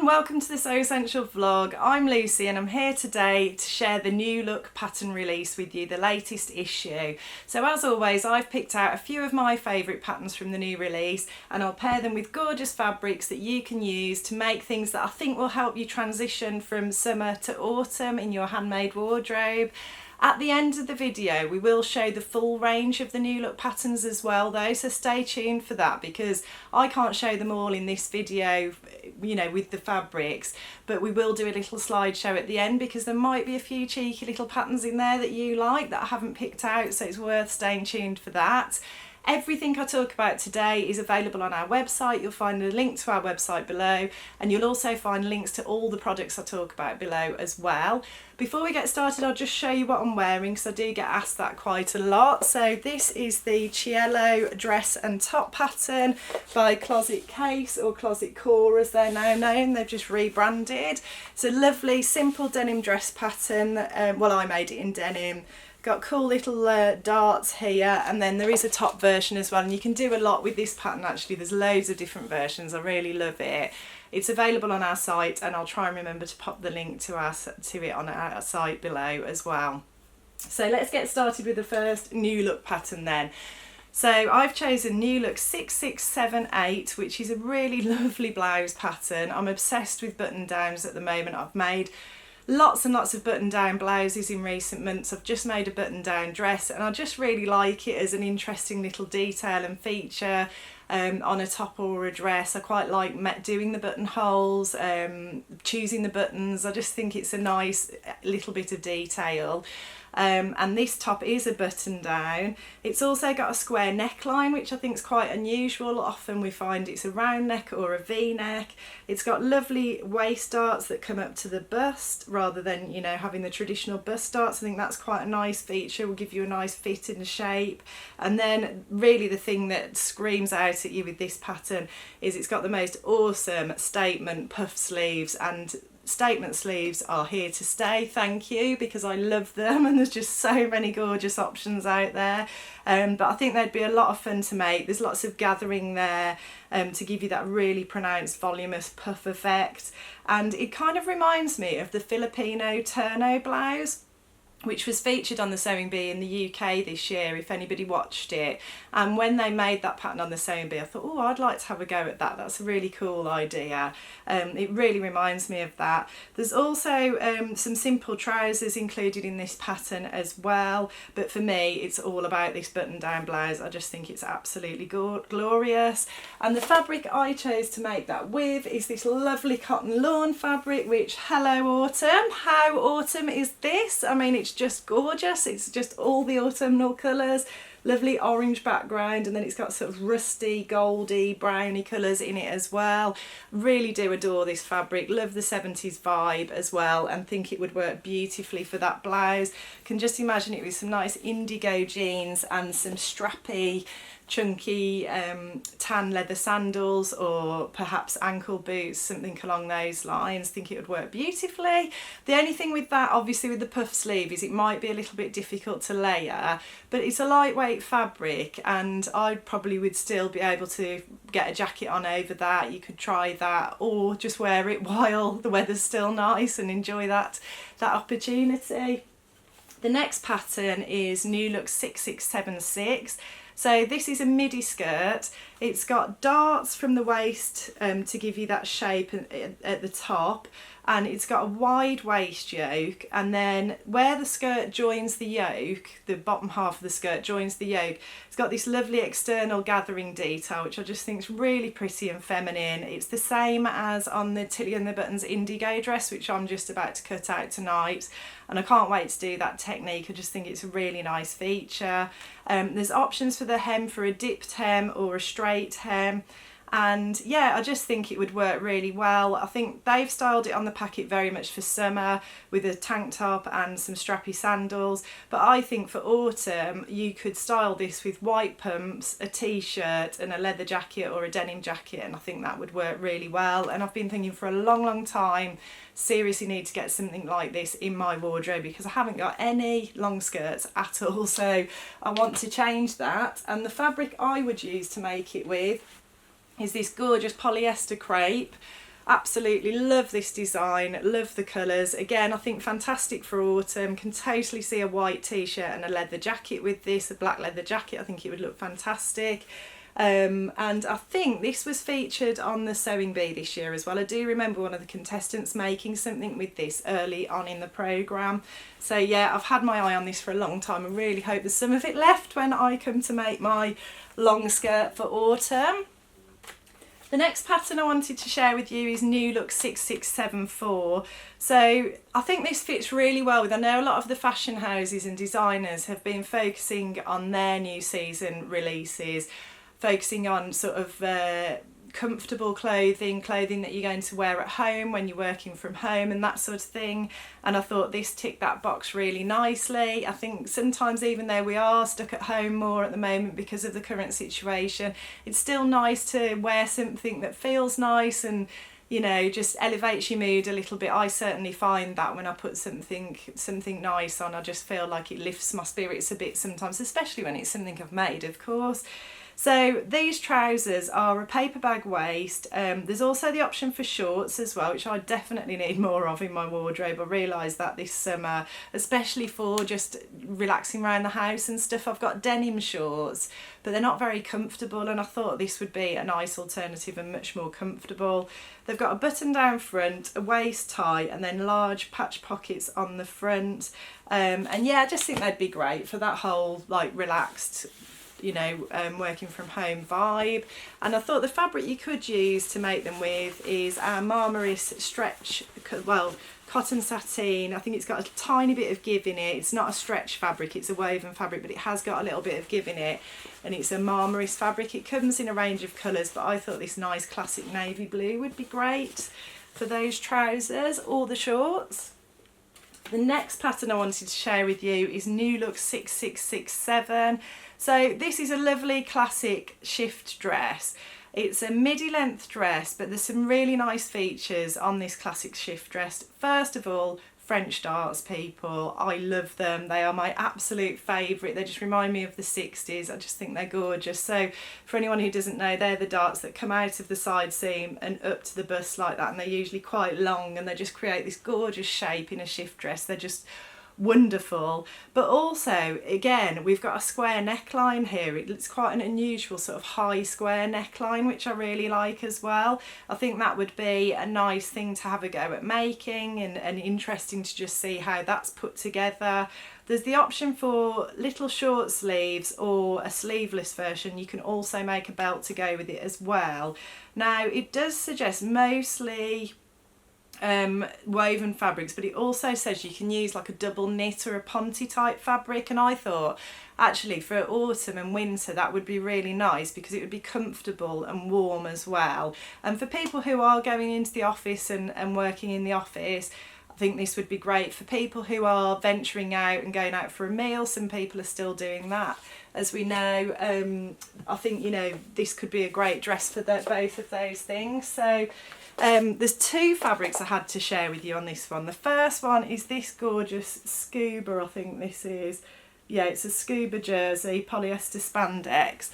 welcome to the So Essential vlog. I'm Lucy and I'm here today to share the new look pattern release with you, the latest issue. So as always, I've picked out a few of my favourite patterns from the new release and I'll pair them with gorgeous fabrics that you can use to make things that I think will help you transition from summer to autumn in your handmade wardrobe. At the end of the video we will show the full range of the new look patterns as well though, so stay tuned for that because I can't show them all in this video, you know, with the fabrics, but we will do a little slideshow at the end because there might be a few cheeky little patterns in there that you like that I haven't picked out, so it's worth staying tuned for that. Everything I talk about today is available on our website. You'll find a link to our website below and you'll also find links to all the products I talk about below as well. Before we get started, I'll just show you what I'm wearing because I do get asked that quite a lot. So this is the Cielo dress and top pattern by Closet Case, or Closet Core as they're now known. They've just rebranded. It's a lovely simple denim dress pattern. Well, I made it in denim. Got cool little darts here, and then there is a top version as well, and you can do a lot with this pattern actually. There's loads of different versions. I really love it. It's available on our site and I'll try and remember to pop the link to it on our site below as well. So let's get started with the first new look pattern then. So I've chosen New Look 6678, which is a really lovely blouse pattern. I'm obsessed with button downs at the moment. I've made lots and lots of button down blouses in recent months. I've just made a button down dress and I just really like it as an interesting little detail and feature on a top or a dress. I quite like doing the buttonholes, choosing the buttons. I just think it's a nice little bit of detail. And this top is a button down. It's also got a square neckline, which I think is quite unusual. Often we find it's a round neck or a V-neck. It's got lovely waist darts that come up to the bust rather than, you know, having the traditional bust darts. I think that's quite a nice feature, will give you a nice fit in the shape. And then really the thing that screams out at you with this pattern is it's got the most awesome statement puff sleeves, and statement sleeves are here to stay, thank you, because I love them and there's just so many gorgeous options out there. But I think they'd be a lot of fun to make. There's lots of gathering there to give you that really pronounced voluminous puff effect, and it kind of reminds me of the Filipino turno blouse, which was featured on the Sewing Bee in the UK this year, if anybody watched it. And when they made that pattern on the Sewing Bee, I thought, oh, I'd like to have a go at that. That's a really cool idea. It really reminds me of that. There's also some simple trousers included in this pattern as well. But for me, it's all about this button-down blouse. I just think it's absolutely glorious. And the fabric I chose to make that with is this lovely cotton lawn fabric, which, hello autumn. How autumn is this? I mean, it's just gorgeous. It's just all the autumnal colours, lovely orange background, and then it's got sort of rusty, goldy, browny colours in it as well. Really do adore this fabric, love the 70s vibe as well, and think it would work beautifully for that blouse. Can just imagine it with some nice indigo jeans and some strappy, chunky tan leather sandals, or perhaps ankle boots, something along those lines. Think it would work beautifully. The only thing with that, obviously with the puff sleeve, is it might be a little bit difficult to layer, but it's a lightweight fabric and I probably would still be able to get a jacket on over that. You could try that, or just wear it while the weather's still nice and enjoy that opportunity. The next pattern is New Look 6676. So this is a midi skirt. It's got darts from the waist to give you that shape at the top, and it's got a wide waist yoke, and then where the skirt joins the yoke, the bottom half of the skirt joins the yoke, it's got this lovely external gathering detail, which I just think is really pretty and feminine. It's the same as on the Tilly and the Buttons indigo dress, which I'm just about to cut out tonight, and I can't wait to do that technique. I just think it's a really nice feature. There's options for the hem for a dipped hem or a straight hem, and yeah, I just think it would work really well. I think they've styled it on the packet very much for summer with a tank top and some strappy sandals, but I think for autumn you could style this with white pumps, a t-shirt and a leather jacket or a denim jacket, and I think that would work really well. And I've been thinking for a long time, seriously need to get something like this in my wardrobe because I haven't got any long skirts at all, so I want to change that. And the fabric I would use to make it with is this gorgeous polyester crepe. Absolutely love this design, love the colours. Again, I think fantastic for autumn. Can totally see a white t-shirt and a leather jacket with this, a black leather jacket. I think it would look fantastic. And I think this was featured on the Sewing Bee this year as well. I do remember one of the contestants making something with this early on in the programme. So yeah, I've had my eye on this for a long time. I really hope there's some of it left when I come to make my long skirt for autumn. The next pattern I wanted to share with you is New Look 6674. So I think this fits really well with, I know a lot of the fashion houses and designers have been focusing on their new season releases, focusing on sort of comfortable clothing that you're going to wear at home when you're working from home and that sort of thing. And I thought this ticked that box really nicely. I think sometimes, even though we are stuck at home more at the moment because of the current situation, it's still nice to wear something that feels nice and, you know, just elevates your mood a little bit. I certainly find that when I put something nice on, I just feel like it lifts my spirits a bit sometimes, especially when it's something I've made, of course. So these trousers are a paper bag waist. There's also the option for shorts as well, which I definitely need more of in my wardrobe. I realised that this summer, especially for just relaxing around the house and stuff. I've got denim shorts, but they're not very comfortable, and I thought this would be a nice alternative and much more comfortable. They've got a button down front, a waist tie, and then large patch pockets on the front. And yeah, I just think they'd be great for that whole like relaxed, you know, working from home vibe. And I thought the fabric you could use to make them with is our Marmaris stretch, well, cotton sateen. I think it's got a tiny bit of give in it. It's not a stretch fabric, it's a woven fabric, but it has got a little bit of give in it, and it's a Marmaris fabric. It comes in a range of colours, but I thought this nice classic navy blue would be great for those trousers or the shorts. The next pattern I wanted to share with you is New Look 6667. So this is a lovely classic shift dress. It's a midi length dress, but there's some really nice features on this classic shift dress. First of all, French darts, people. I love them. They are my absolute favourite. They just remind me of the 60s. I just think they're gorgeous. So for anyone who doesn't know, they're the darts that come out of the side seam and up to the bust like that, and they're usually quite long, and they just create this gorgeous shape in a shift dress. They're just wonderful. But also, again, we've got a square neckline here. It's quite an unusual sort of high square neckline, which I really like as well. I think that would be a nice thing to have a go at making, and interesting to just see how that's put together. There's the option for little short sleeves or a sleeveless version. You can also make a belt to go with it as well. Now, it does suggest mostly woven fabrics, but it also says you can use like a double knit or a ponte type fabric, and I thought actually for autumn and winter that would be really nice because it would be comfortable and warm as well. And for people who are going into the office and working in the office, I think this would be great. For people who are venturing out and going out for a meal, some people are still doing that, as we know. I think, you know, this could be a great dress for both of those things. So there's two fabrics I had to share with you on this one. The first one is this gorgeous scuba, I think this is. Yeah, it's a scuba jersey, polyester spandex.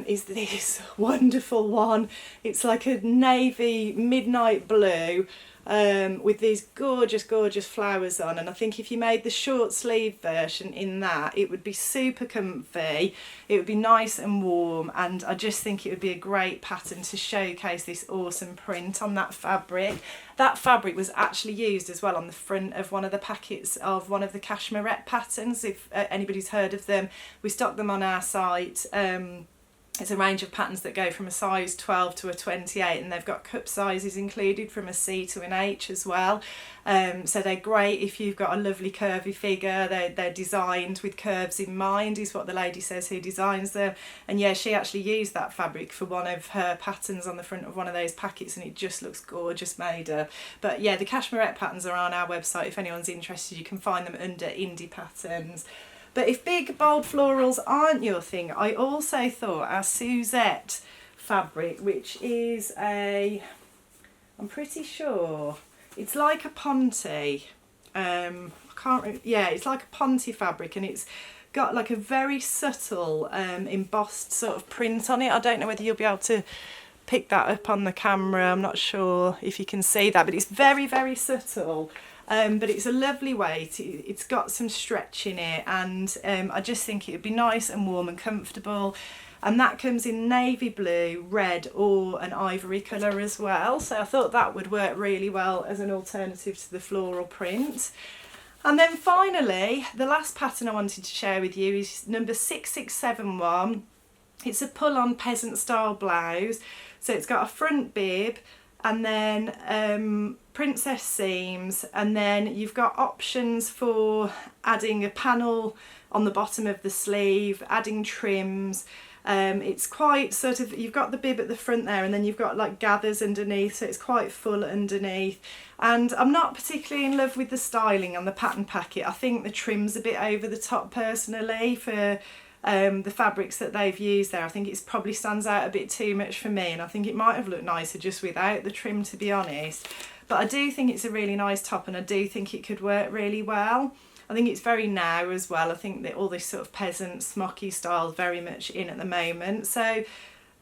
Is this wonderful one. It's like a navy midnight blue with these gorgeous flowers on, and I think if you made the short sleeve version in that, it would be super comfy, it would be nice and warm, and I just think it would be a great pattern to showcase this awesome print on that fabric. That fabric was actually used as well on the front of one of the packets of one of the cashmerette patterns. If anybody's heard of them, we stock them on our site. It's a range of patterns that go from a size 12 to a 28, and they've got cup sizes included from a C to an H as well. So they're great if you've got a lovely curvy figure. They're designed with curves in mind, is what the lady says who designs them. And yeah, she actually used that fabric for one of her patterns on the front of one of those packets, and it just looks gorgeous made up. But yeah, the cashmerette patterns are on our website. If anyone's interested, you can find them under indie patterns. But if big, bold florals aren't your thing, I also thought our Suzette fabric, which is I'm pretty sure, it's like a ponte. It's like a ponte fabric, and it's got like a very subtle embossed sort of print on it. I don't know whether you'll be able to pick that up on the camera. I'm not sure if you can see that, but it's very, very subtle. But it's a lovely weight. It's got some stretch in it, and I just think it would be nice and warm and comfortable. And that comes in navy blue, red or an ivory colour as well. So I thought that would work really well as an alternative to the floral print. And then finally, the last pattern I wanted to share with you is number 6671. It's a pull-on peasant style blouse. So it's got a front bib and then princess seams, and then you've got options for adding a panel on the bottom of the sleeve, adding trims. It's quite sort of, you've got the bib at the front there, and then you've got like gathers underneath, so it's quite full underneath. And I'm not particularly in love with the styling on the pattern packet. I think the trim's a bit over the top personally for the fabrics that they've used there. I think it probably stands out a bit too much for me, and I think it might have looked nicer just without the trim, to be honest. But I do think it's a really nice top, and I do think it could work really well. I think it's very now as well. I think that all this sort of peasant smocky style is very much in at the moment. So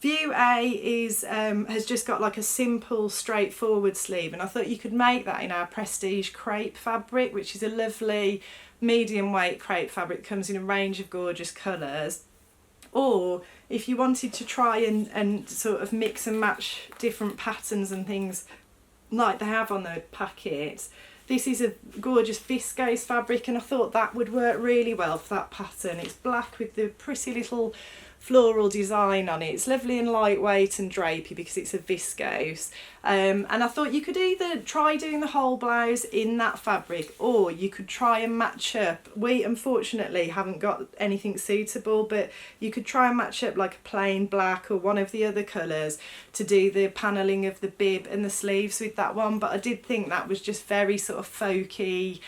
view A is has just got like a simple straightforward sleeve, and I thought you could make that in our prestige crepe fabric, which is a lovely medium weight crepe fabric that comes in a range of gorgeous colours. Or if you wanted to try and sort of mix and match different patterns and things like they have on the packet, this is a gorgeous viscose fabric, and I thought that would work really well for that pattern. It's black with the pretty little floral design on it. It's lovely and lightweight and drapey because it's a viscose. And I thought you could either try doing the whole blouse in that fabric, or you could try and match up. We unfortunately haven't got anything suitable, but you could try and match up like a plain black or one of the other colours to do the panelling of the bib and the sleeves with that one. But I did think that was just very sort of folky,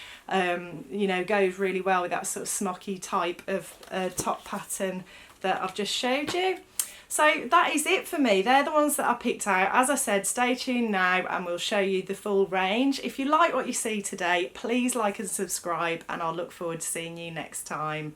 you know, goes really well with that sort of smocky type of top pattern that I've just showed you. So that is it for me. They're the ones that I picked out. As I said, stay tuned now and we'll show you the full range. If you like what you see today, please like and subscribe, and I'll look forward to seeing you next time.